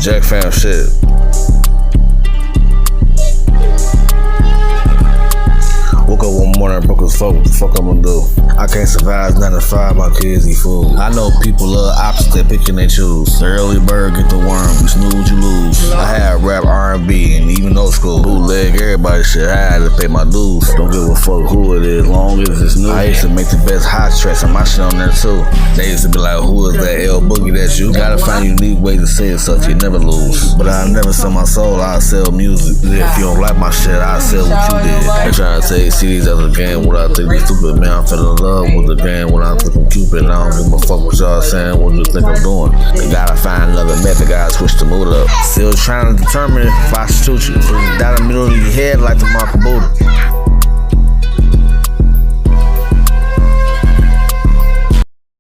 Jack fam shit. Woke up one morning, broke as fuck. What the fuck I'm gonna do? I can't survive 9 to 5. My kids eat food. I know people love options, they picking they choose. The early bird get the worm. You snooze, you lose. I had rap, R&B, and even old school. Bootleg, everybody shit. I had to pay my dues. Don't give a fuck who it is, long as it's new. I used to make the best hot tracks, and my shit on there too. They used to be like, who is that L.Boogie? That's you. Gotta find unique ways to say it so you never lose. But I never sell my soul, I sell music. If you don't like my shit, I sell what you did. They trying to say CDs out of the game, what I think is stupid. Man, I fell in love with the game when I think I'm Cupid. I don't give a fuck what y'all saying, what you think I'm doing. They gotta find another method, gotta switch the mood up. Still trying to determine if I shoot you. Down the middle of your head like the mark of Buddha.